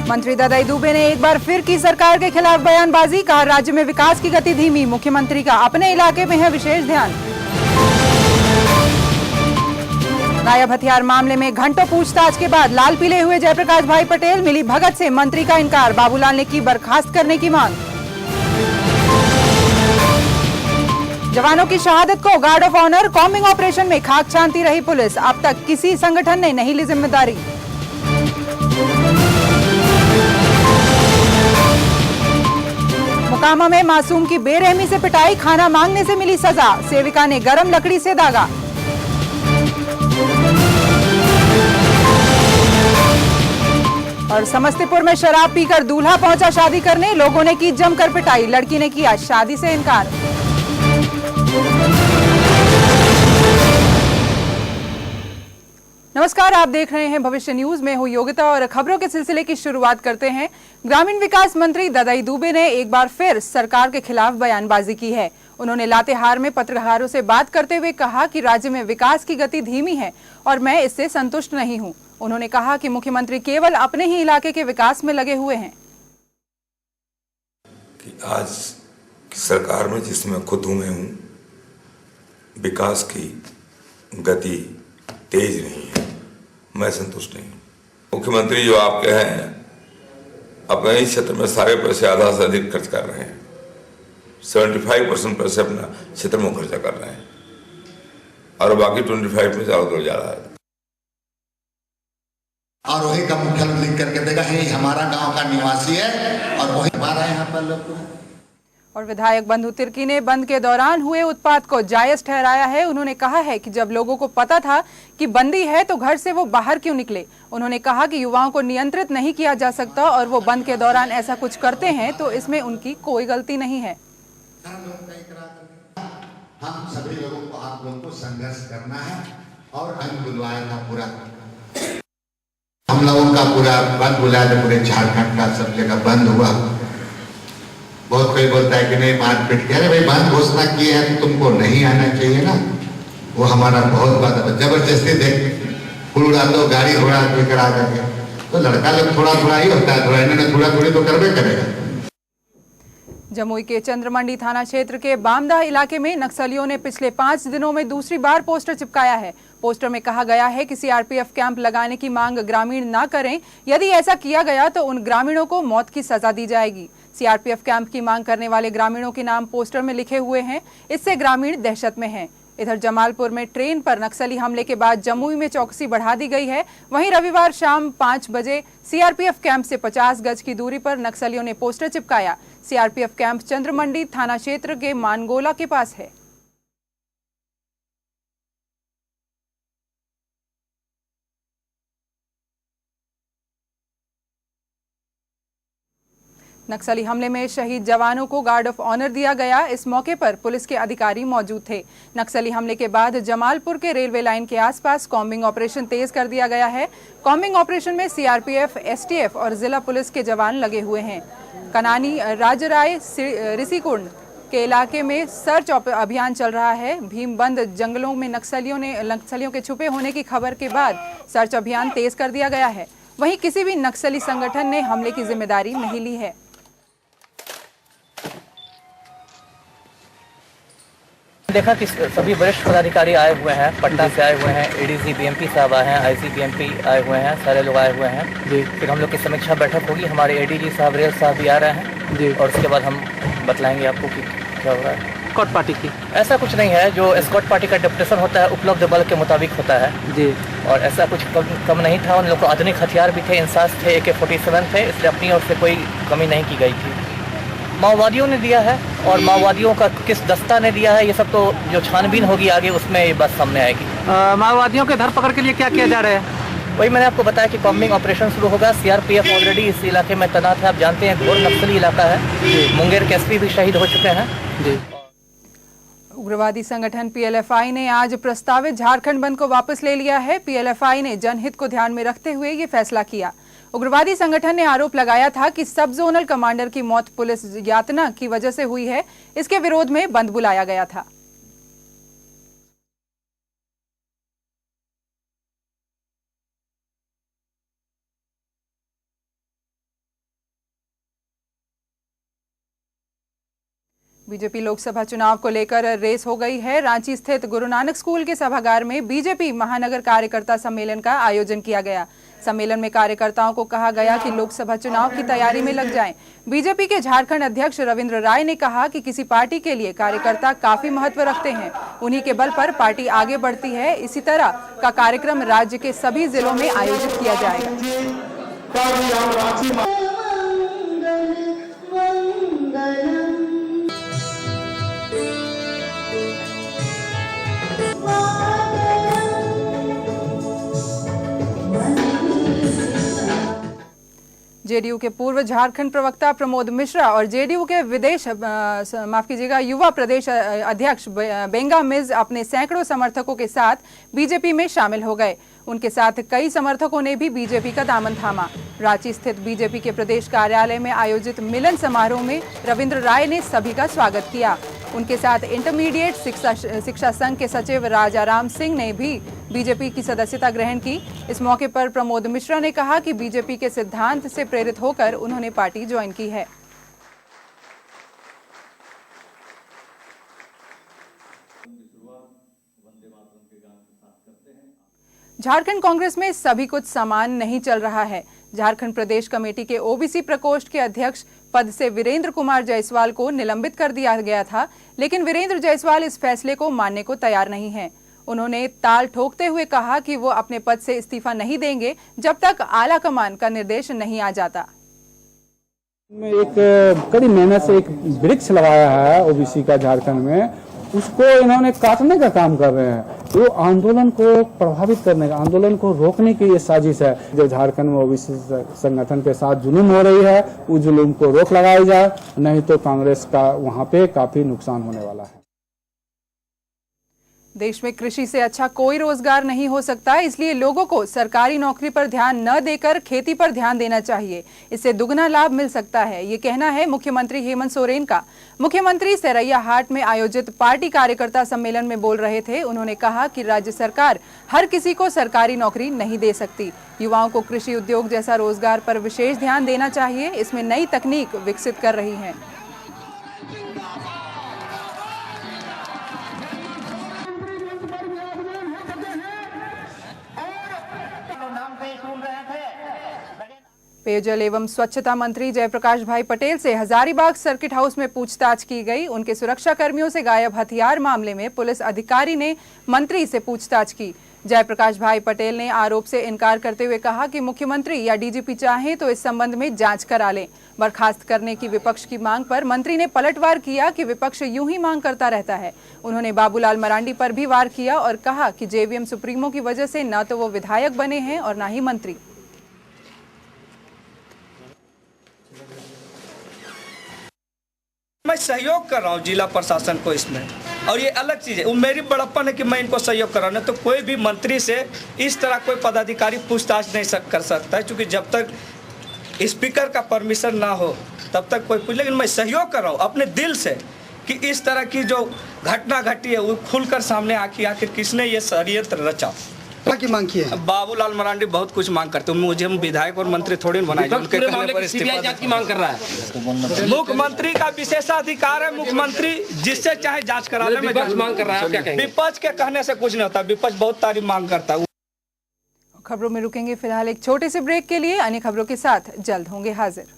मंत्री ददाई दुबे ने एक बार फिर की सरकार के खिलाफ बयानबाजी, कहा राज्य में विकास की गति धीमी, मुख्यमंत्री का अपने इलाके में है विशेष ध्यान। नायब हथियार मामले में घंटों पूछताछ के बाद लाल पीले हुए जयप्रकाश भाई पटेल, मिली भगत से मंत्री का इनकार, बाबूलाल ने की बर्खास्त करने की मांग। जवानों की शहादत को guard of honour, combing operation में खाक छानती रही पुलिस, अब तक किसी संगठन ने नहीं ली जिम्मेदारी। मोकामा में मासूम की बेरहमी से पिटाई, खाना मांगने से मिली सजा, सेविका ने गरम लकड़ी से दागा। और समस्तीपुर में शराब पीकर दूल्हा पहुंचा शादी करने, लोगों ने की जमकर पिटाई, लड़की ने किया शादी से इनकार। नमस्कार, आप देख रहे हैं भविष्य न्यूज में हूं योगिता और खबरों के सिलसिले की शुरुआत करते हैं। ग्रामीण विकास मंत्री ददाई दुबे ने एक बार फिर सरकार के खिलाफ बयानबाजी की है। उन्होंने लातेहार में पत्रकारों से बात करते हुए कहा कि राज्य में विकास की गति धीमी है और मैं इससे संतुष्ट नहीं हूं। उन्होंने कहा कि मुख्यमंत्री केवल अपने ही इलाके के विकास में लगे हुए हैं। कि आज की सरकार में जिसमें खुद मैं हूं, विकास की गति तेज नहीं है, मैं संतुष्ट नहीं हूं। मुख्यमंत्री जो आपके हैं अपने ही क्षेत्र में सारे पैसे आधा से अधिक खर्च कर रहे हैं, 75% पैसे अपना क्षेत्र में खर्चा कर रहे हैं और बाकी 25 में ज्यादा जा रहा है। और वही का मुख्यमंत्री लिख करके देगा ये हमारा गांव का निवासी है और वही हमारा यहाँ पर लोग। और विधायक बंधु तिर्की ने बंद के दौरान हुए उत्पात को जायज ठहराया है। उन्होंने कहा है कि जब लोगों को पता था कि बंदी है तो घर से वो बाहर क्यों निकले। उन्होंने कहा कि युवाओं को नियंत्रित नहीं किया जा सकता और वो बंद के दौरान ऐसा कुछ करते हैं तो इसमें उनकी कोई गलती नहीं है। हम सभी लोगों को, आप लोगों को संघर्ष करना है और बंद बुलवाया था पूरा, हम लोगों का पूरा बंद बुलाया था, पूरे झारखंड का सब जगह बंद हुआ। बहुत कोई बोलता है कि नहीं मारपीट किया, अरे भाई बंद घोषणा किए हैं तो तुमको नहीं आना चाहिए ना। वो हमारा बहुत बात है, जबरदस्ती देख फुल उड़ा दो, गाड़ी घोड़ा लेकर आ जाके, तो लड़का लोग थोड़ा थोड़ा ही होता है, थोड़ा इन्होंने थोड़ा थोड़ी तो करवे करेगा। जमुई के चंद्रमंडी थाना क्षेत्र के बामदा इलाके में नक्सलियों ने पिछले 5 दिनों में दूसरी बार पोस्टर चिपकाया है। पोस्टर में कहा गया है कि सीआरपीएफ कैंप लगाने की मांग ग्रामीण ना करें, यदि ऐसा किया गया तो उन ग्रामीणों को मौत की सजा दी जाएगी। सीआरपीएफ कैंप की मांग करने वाले ग्रामीणों के नाम पोस्टर में लिखे हुए हैं, इससे ग्रामीण दहशत में हैं। इधर जमालपुर में ट्रेन पर नक्सली हमले के बाद जमुई में चौकसी बढ़ा दी गई है। वहीं रविवार शाम 5 बजे सीआरपीएफ कैंप से 50 गज की दूरी पर नक्सलियों ने पोस्टर चिपकाया। सीआरपीएफ कैंप चंद्रमंडी थाना क्षेत्र के मानगोला के पास है। नक्सली हमले में शहीद जवानों को गार्ड ऑफ ऑनर दिया गया। इस मौके पर पुलिस के अधिकारी मौजूद थे। नक्सली हमले के बाद जमालपुर के रेलवे लाइन के आसपास कॉम्बिंग ऑपरेशन तेज कर दिया गया है। कॉम्बिंग ऑपरेशन में सीआरपीएफ, एसटीएफ और जिला पुलिस के जवान लगे हुए हैं। कनानी, राजराय, ऋषिकुंड के इलाके में सर्च अभियान चल रहा है। भीमबंद जंगलों में नक्सलियों के छुपे होने की खबर के बाद सर्च अभियान तेज कर दिया गया है। वहीं किसी भी नक्सली संगठन ने हमले की जिम्मेदारी नहीं ली है। देखा कि सभी वरिष्ठ पदाधिकारी आए हुए हैं, पटना से आए हुए हैं, एडीसी बीएमपी साहब आए हैं, आईसी बीएमपी आए हुए हैं, सारे लोग आए हुए हैं जी। फिर हम लोग की समीक्षा बैठक होगी, हमारे एडीजी साहब, रेल साहब भी आ रहे हैं जी, और उसके बाद हम बतलाएंगे आपको कि क्या हो रहा है। एस्कॉर्ट पार्टी की ऐसा कुछ नहीं है, जो एस्कॉर्ट पार्टी का डिप्यूटेशन होता है उपलब्ध बल के मुताबिक होता है जी, और ऐसा कुछ कम नहीं था। उन लोग को आधुनिक हथियार भी थे, इंसास थे, AK-47 थे, इसलिए अपनी ओर से कोई कमी नहीं की गई थी। माओवादियों ने दिया है और माओवादियों का किस दस्ता ने दिया है ये सब तो जो छानबीन होगी आगे उसमें ये बात सामने आएगी। माओवादियों के धरपकड़ के लिए क्या किया जा रहा है? वही मैंने आपको बताया कि कॉम्बिंग ऑपरेशन शुरू होगा। सीआरपीएफ ऑलरेडी इस इलाके में तैनात है। आप जानते हैं घोर नक्सली इलाका है। मुंगेर के एसपी भी शहीद हो चुके हैं। उग्रवादी संगठन पीएलएफआई ने आज प्रस्तावित झारखंड बंद को वापस ले लिया है। पीएलएफआई ने जनहित को ध्यान में रखते हुए ये फैसला किया। उग्रवादी संगठन ने आरोप लगाया था कि सब जोनल कमांडर की मौत पुलिस यातना की वजह से हुई है। इसके विरोध में बंद बुलाया गया था। बीजेपी लोकसभा चुनाव को लेकर रेस हो गई है। रांची स्थित गुरु नानक स्कूल के सभागार में बीजेपी महानगर कार्यकर्ता सम्मेलन का आयोजन किया गया। सम्मेलन में कार्यकर्ताओं को कहा गया कि लोकसभा चुनाव की तैयारी में लग जाएं। बीजेपी के झारखंड अध्यक्ष रविंद्र राय ने कहा कि किसी पार्टी के लिए कार्यकर्ता काफी महत्व रखते हैं, उन्हीं के बल पर पार्टी आगे बढ़ती है। इसी तरह का कार्यक्रम राज्य के सभी जिलों में आयोजित किया जाएगा। जेडीयू के पूर्व झारखंड प्रवक्ता प्रमोद मिश्रा और जेडीयू के युवा प्रदेश अध्यक्ष बेंगा मिर्ज अपने सैकड़ों समर्थकों के साथ बीजेपी में शामिल हो गए। उनके साथ कई समर्थकों ने भी बीजेपी का दामन थामा। रांची स्थित बीजेपी के प्रदेश कार्यालय में आयोजित मिलन समारोह में रविंद्र राय ने सभी का स्वागत किया। उनके साथ इंटरमीडिएट शिक्षा संघ के सचिव राजाराम सिंह ने भी बीजेपी की सदस्यता ग्रहण की। इस मौके पर प्रमोद मिश्रा ने कहा कि बीजेपी के सिद्धांत से प्रेरित होकर उन्होंने पार्टी ज्वाइन की है। झारखंड कांग्रेस में सभी कुछ समान नहीं चल रहा है। झारखंड प्रदेश कमेटी के ओबीसी प्रकोष्ठ के अध्यक्ष पद से वीरेंद्र कुमार जायसवाल को निलंबित कर दिया गया था, लेकिन वीरेंद्र जायसवाल इस फैसले को मानने को तैयार नहीं हैं। उन्होंने ताल ठोकते हुए कहा कि वो अपने पद से इस्तीफा नहीं देंगे जब तक आला कमान का निर्देश नहीं आ जाता। एक कड़ी मेहनत से एक वृक्ष लगाया है ओबीसी का झारखंड में, उसको इन्होंने काटने का काम कर रहे हैं। तो आंदोलन को प्रभावित करने का, आंदोलन को रोकने की ये साजिश है। जो झारखंड में ओबीसी संगठन के साथ जुलूम हो रही है, उस जुलूम को रोक लगाई जाए, नहीं तो कांग्रेस का वहां पे काफी नुकसान होने वाला है। देश में कृषि से अच्छा कोई रोजगार नहीं हो सकता, इसलिए लोगों को सरकारी नौकरी पर ध्यान न देकर खेती पर ध्यान देना चाहिए। इससे दुगना लाभ मिल सकता है, ये कहना है मुख्यमंत्री हेमंत सोरेन का। मुख्यमंत्री सरैया हाट में आयोजित पार्टी कार्यकर्ता सम्मेलन में बोल रहे थे। उन्होंने कहा कि राज्य सरकार हर किसी को सरकारी नौकरी नहीं दे सकती। युवाओं को कृषि उद्योग जैसा रोजगार पर विशेष ध्यान देना चाहिए। इसमें नई तकनीक विकसित कर रही है। पेयजल एवं स्वच्छता मंत्री जयप्रकाश भाई पटेल से हजारीबाग सर्किट हाउस में पूछताछ की गई। उनके सुरक्षा कर्मियों से गायब हथियार मामले में पुलिस अधिकारी ने मंत्री से पूछताछ की। जयप्रकाश भाई पटेल ने आरोप से इनकार करते हुए कहा कि मुख्यमंत्री या डीजीपी चाहें तो इस संबंध में जांच करा लें। बर्खास्त करने की विपक्ष की मांग पर मंत्री ने पलटवार किया कि विपक्ष यूं ही मांग करता रहता है। उन्होंने बाबूलाल मरांडी पर भी वार किया और कहा कि जेवीएम सुप्रीमो की वजह से न तो वो विधायक बने हैं और न ही मंत्री। मैं सहयोग कर रहा हूँ जिला प्रशासन को इसमें, और ये अलग चीज़ है। वो मेरी बड़प्पन है कि मैं इनको सहयोग कर रहा हूँ। नहीं तो कोई भी मंत्री से इस तरह कोई पदाधिकारी पूछताछ नहीं कर सकता है, क्योंकि जब तक स्पीकर का परमिशन ना हो तब तक कोई पूछ। लेकिन मैं सहयोग कर रहा हूँ अपने दिल से कि इस तरह की जो घटना घटी है वो खुलकर सामने आखिर किसने ये षड्यंत्र रचा की मांग की है। बाबूलाल मरांडी बहुत कुछ मांग करते हैं, मुझे विधायक और मंत्री थोड़ी बनाए उनके कहने पर सीबीआई जांच की मांग कर रहा है। मुख्यमंत्री का विशेषाधिकार है, मुख्यमंत्री जिससे चाहे जांच करा ले। विपक्ष मांग कर रहा है, क्या कहेंगे? विपक्ष के कहने से कुछ नहीं होता, विपक्ष बहुत सारी मांग करता है। खबरों में रुकेंगे फिलहाल एक छोटे से ब्रेक के लिए। अन्य खबरों के साथ जल्द होंगे हाजिर।